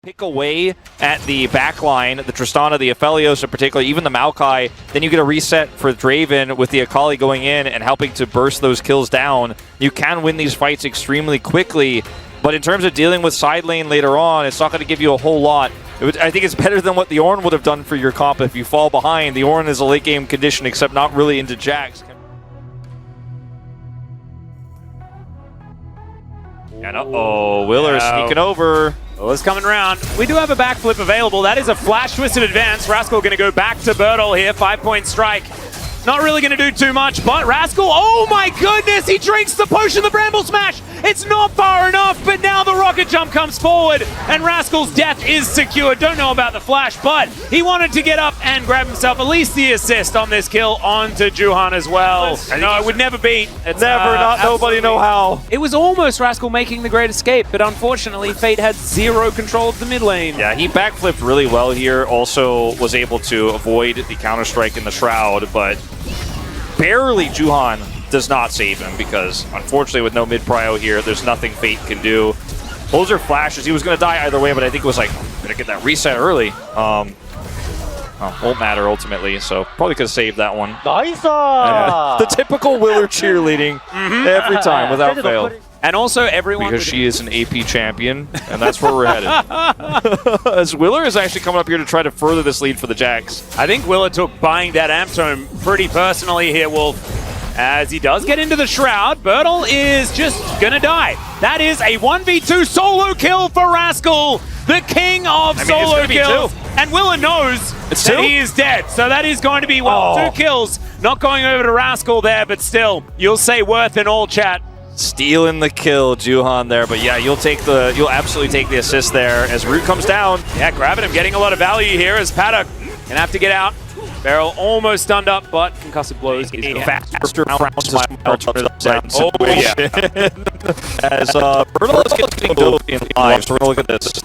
pick away at the backline, the Tristana, the Aphelios in particular, even the Maokai, then you get a reset for Draven with the Akali going in and helping to burst those kills down. You can win these fights extremely quickly, but in terms of dealing with side lane later on, it's not going to give you a whole lot. I think it's better than what the Ornn would have done for your comp if you fall behind. The Ornn is a late game condition, except not really into Jax. And uh-oh, Willer is sneaking over. Willer's coming around. We do have a backflip available. That is a flash twisted advance. Rascal going to go back to Bertle here. 5-point strike. Not really going to do too much, but Rascal, oh my goodness, he drinks the potion, the Bramble Smash. It's not far enough, but now the rocket jump comes forward, and Rascal's death is secured. Don't know about the flash, but he wanted to get up and grab himself at least the assist on this kill onto Juhan as well. No, it would never beat. It's never, not nobody know how. It was almost Rascal making the great escape, but unfortunately, Fate had zero control of the mid lane. Yeah, he backflipped really well here. Also was able to avoid the counter-strike in the Shroud, but barely Juhan does not save him because, unfortunately, with no mid-prio here, there's nothing Fate can do. Those are flashes. He was going to die either way, but I think it was like, going to get that reset early. Won't matter ultimately, so probably could have saved that one. Nice! The typical Willer cheerleading every time without fail. And also everyone... Because she is an AP champion, and that's where we're headed. As Willer is actually coming up here to try to further this lead for the Jax. I think Willer took buying that Amp Tome pretty personally here, Wolf. As he does get into the Shroud, Bertle is just gonna die. That is a 1v2 solo kill for Rascal, the king of solo kills. And Willer knows that he is dead, so that is going to be, well, 2 kills. Not going over to Rascal there, but still, you'll say worth in all chat. Stealing the kill, Juhan there, but yeah, you'll absolutely take the assist there as Root comes down. Yeah, grabbing him, getting a lot of value here as Paddock gonna have to get out. Barrel almost stunned up, but concussive blows. Faster rounds down. Oh yeah. As Bertle is getting doped in live, so we're gonna look at this.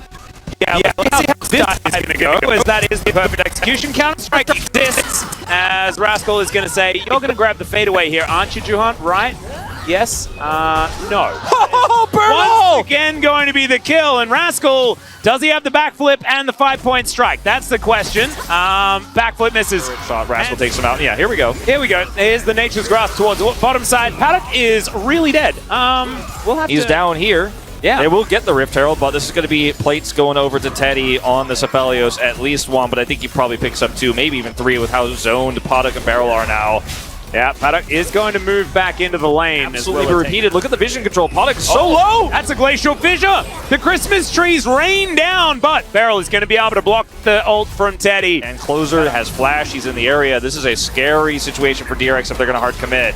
Yeah, let's see how this is gonna go, as that is the perfect execution. Counter-strike exists, as Rascal is gonna say, you're gonna grab the fadeaway here, aren't you, Juhan? Right? Yes? No. Oh, Bertle! Once again going to be the kill, and Rascal, does he have the backflip and the 5-point strike? That's the question. Backflip misses. Shot, Rascal takes him out. Yeah, here we go. Here we go. Here's the Nature's Grasp towards the bottom side. Paddock is really dead. He's down here. Yeah. They will get the Rift Herald, but this is going to be plates going over to Teddy on the Aphelios. At least 1, but I think he probably picks up 2, maybe even 3 with how zoned Paddock and Barrel are now. Yeah, Paddock is going to move back into the lane. Absolutely repeated. Look at the vision control. Paddock is so low. That's a glacial fissure. The Christmas trees rain down, but Barrel is going to be able to block the ult from Teddy. And Closer has flash. He's in the area. This is a scary situation for DRX if they're going to hard commit.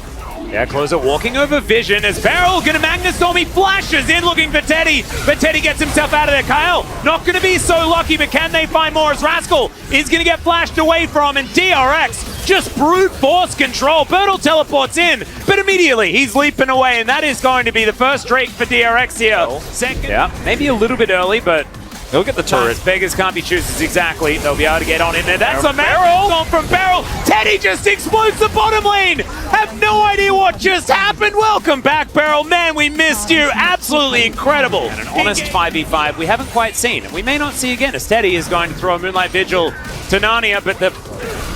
Yeah, Closer walking over Vision as Barrel going to Magnus Storm. He flashes in looking for Teddy, but Teddy gets himself out of there. Kyle not going to be so lucky, but can they find more as Rascal is going to get flashed away from, and DRX just brute force control. Bertle teleports in, but immediately he's leaping away, and that is going to be the first Drake for DRX here. Second, yeah, maybe a little bit early, but he'll get the turret. Beggars can't be choosers, exactly. They'll be able to get on in there. That's a barrel from Barrel. Teddy just explodes the bottom lane. Have no idea what just happened. Welcome back, Barrel. Man, we missed you. Absolutely incredible. And an honest 5v5 we haven't quite seen. We may not see again as Teddy is going to throw a Moonlight Vigil to Narnia, but the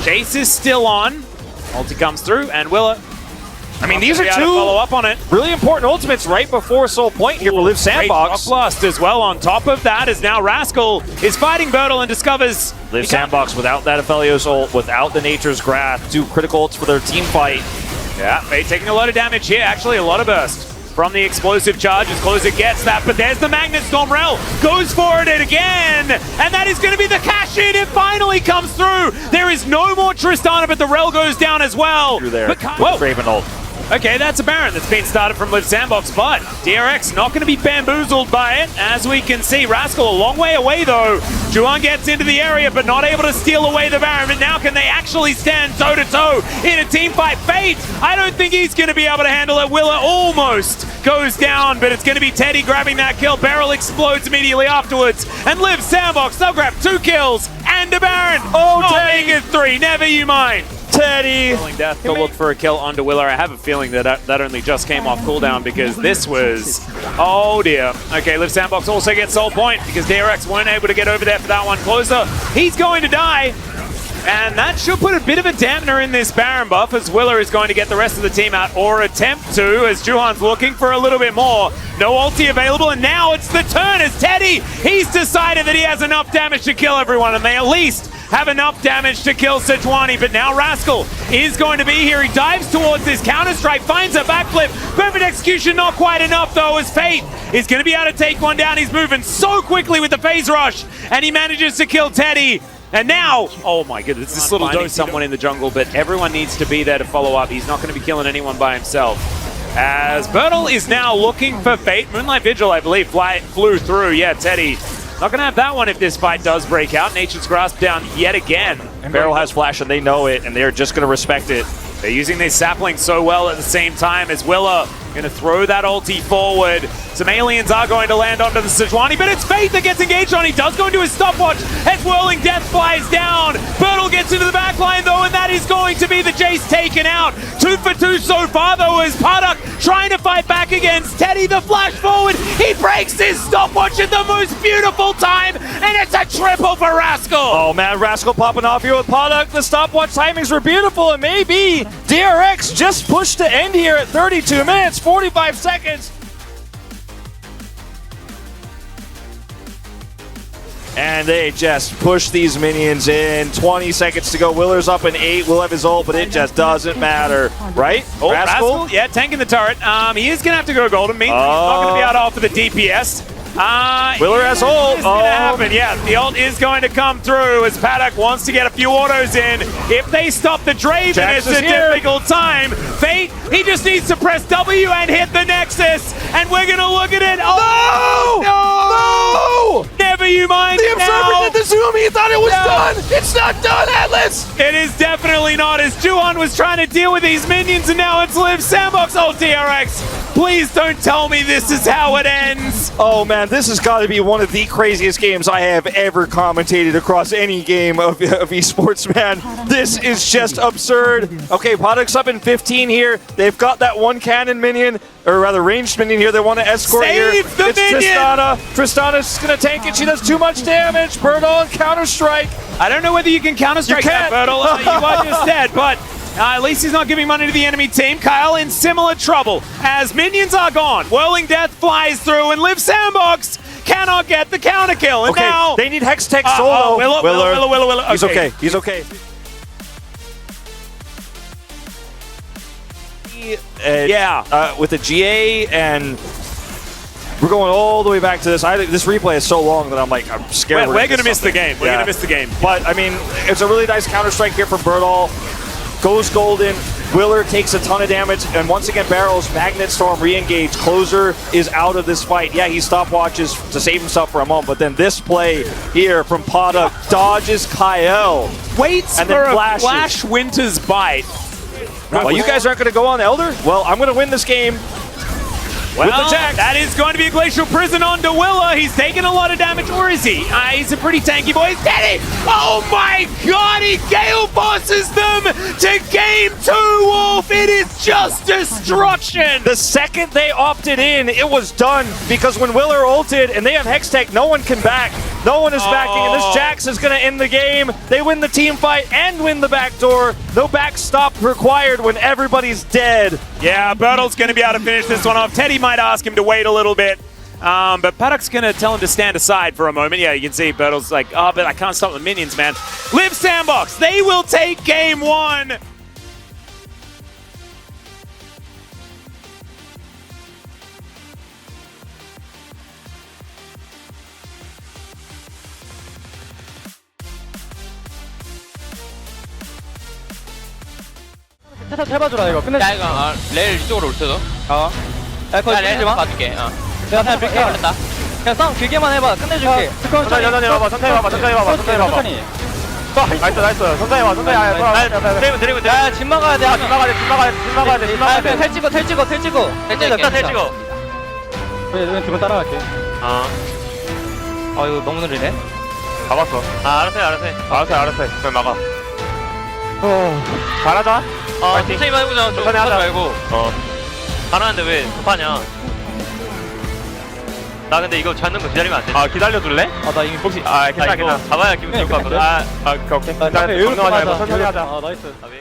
chase is still on. Ulti comes through, and Willer. I mean, these are 2 follow up on it. Really important ultimates right before Soul Point here for Live Sandbox. Blast as well on top of that, as now Rascal is fighting Bertle and discovers Live Sandbox without that Aphelios ult, without the Nature's Grasp, 2 critical ults for their team fight. Yeah, Fate taking a lot of damage here, actually a lot of burst from the explosive charge as Closer gets that, but there's the Magnet Storm. Rel goes for it again, and that is going to be the cash in. It finally comes through. There is no more Tristana, but the Rel goes down as well. Through there. Whoa. Raven ult. Okay, that's a Baron that's been started from Live Sandbox, but DRX not going to be bamboozled by it, as we can see. Rascal a long way away, though. Juhan gets into the area, but not able to steal away the Baron. But now can they actually stand toe-to-toe in a team fight? Fate, I don't think he's going to be able to handle it. Willer almost goes down, but it's going to be Teddy grabbing that kill. Barrel explodes immediately afterwards, and Live Sandbox, they'll grab 2 kills and a Baron. Oh, Teddy! Make it 3, never you mind. Teddy. Death to look for a kill onto Willer. I have a feeling that only just came off cooldown because this was... Oh dear. Okay, Liv Sandbox also gets soul point because DRX weren't able to get over there for that one. Closer, he's going to die. And that should put a bit of a dampener in this Baron buff as Willer is going to get the rest of the team out, or attempt to, as Juhan's looking for a little bit more. No ulti available, and now it's the turn as Teddy, he's decided that he has enough damage to kill everyone, and they at least have enough damage to kill Sejuani. But now Rascal is going to be here. He dives towards this counter-strike, finds a backflip. Perfect execution, not quite enough though, as Fate is going to be able to take one down. He's moving so quickly with the phase rush, and he manages to kill Teddy. And now, oh my goodness, this little dose someone in the jungle, but everyone needs to be there to follow up. He's not going to be killing anyone by himself. As Bertel is now looking for Fate. Moonlight Vigil, I believe, flew through. Yeah, Teddy. Not going to have that one if this fight does break out. Nature's Grasp down yet again. And Beryl has flash and they know it, and they're just going to respect it. They're using these saplings so well at the same time as Willa going to throw that ulti forward. Some aliens are going to land onto the Sejuani, but it's Fate that gets engaged on. He does go into his stopwatch as Whirling Death flies down. Bertel gets into the back line though, and that is going to be the Jace taken out. 2 for 2 so far though, as Parduk trying to fight back against Teddy. The flash forward, he breaks his stopwatch at the most beautiful time, and it's a triple for Rascal. Oh man, Rascal popping off here with Parduk. The stopwatch timings were beautiful, and maybe DRX just pushed to end here at 32 minutes, 45 seconds. And they just push these minions in. 20 seconds to go. Willer's up in 8. Will have his ult, but it just doesn't matter. Right? Oh, Rascal? Yeah, tanking the turret. He is going to have to go golden. Means he's not going to be able to offer the DPS. Willer has ult. It's going to happen. Yeah, the ult is going to come through as Paddock wants to get a few autos in. If they stop the Draven, it's a difficult time. Fate, he just needs to press W and hit the Nexus. And we're going to look at it. Oh, no! Never you mind. The Observer did the zoom. He thought it was done. It's not done, Atlas. It is definitely not, as Juhan was trying to deal with these minions, and now it's Liv Sandbox. Oh, DRX, please don't tell me this is how it ends. Oh, man, this has got to be one of the craziest games I have ever commentated across any game of esports, man. This is just absurd. Okay, Paddock's up in 15 here. They've got that one cannon minion, or rather ranged minion here. They want to escort here. Save the minion! Tristana. Tristana's going to tank it. She does too much damage. Bertel on counter-strike. I don't know whether you can counter-strike that, Bertel. You are just dead, but at least he's not giving money to the enemy team. Kyle in similar trouble as minions are gone. Whirling Death flies through, and Liv Sandbox cannot get the counter kill. And now they need Hex Tech solo. Willer. He's okay. He's okay. With the GA, and we're going all the way back to this. This replay is so long that I'm like, I'm scared. We're going to miss the game. We're going to miss the game. But I mean, it's a really nice counter strike here from Bertel. Goes golden. Willer takes a ton of damage, and once again, Barrels, Magnet Storm re-engage. Closer is out of this fight. Yeah, he stopwatches to save himself for a moment, but then this play here from Paduk dodges Kyle. Waits and for then a Flash Winter's Bite. Well, you guys aren't going to go on Elder? Well, I'm going to win this game. Well, that is going to be a Glacial Prison on Willa. He's taking a lot of damage, or is he? He's a pretty tanky boy. He's Teddy! Oh my god, he Gale bosses them to game 2, Wolf! It is just destruction! The second they opted in, it was done, because when Willer ulted and they have Hextech, no one can back. No one is backing, and this Jax is going to end the game. They win the team fight and win the backdoor. No backstop required when everybody's dead. Yeah, Bertel's going to be able to finish this one off. Teddy might ask him to wait a little bit, but Paddock's going to tell him to stand aside for a moment. Yeah, you can see Bertel's like, oh, but I can't stop the minions, man. Liv Sandbox, they will take game 1. 세탑 해봐주라 이거 끝내. 야 이거 레일 이쪽으로 올 테도. 야 거기 레일 끝내지 마. 봐줄게. 내가 그냥 밀게. 걸렸다. 그냥 싸움 길게만 해봐. 끝내줄게. 천천히 와봐. 천천히 와봐. 천천히. 나이스. 천천히 와. 드리브. 야, 집 막아야 돼. 집 막아야 돼. 그냥 텔 찍어. 텔 찍어. 왜 두번 따라갈게. 이거 너무 느리네. 잡았어. 알았어 해. 그냥 막아. 잘하자. 천천히만 해보자. 좀 천천히 하자. 급하지 말고. 잘하는데 왜 급하냐? 나 근데 이거 잡는 거 기다리면 안 돼. 기다려줄래? 나 이미 혹시 괜찮아 이거 괜찮아. 잡아야 기분 좋을 것 같거든. 오케이. 일단 건너가자. 천천히 하자. 나이스. 나비.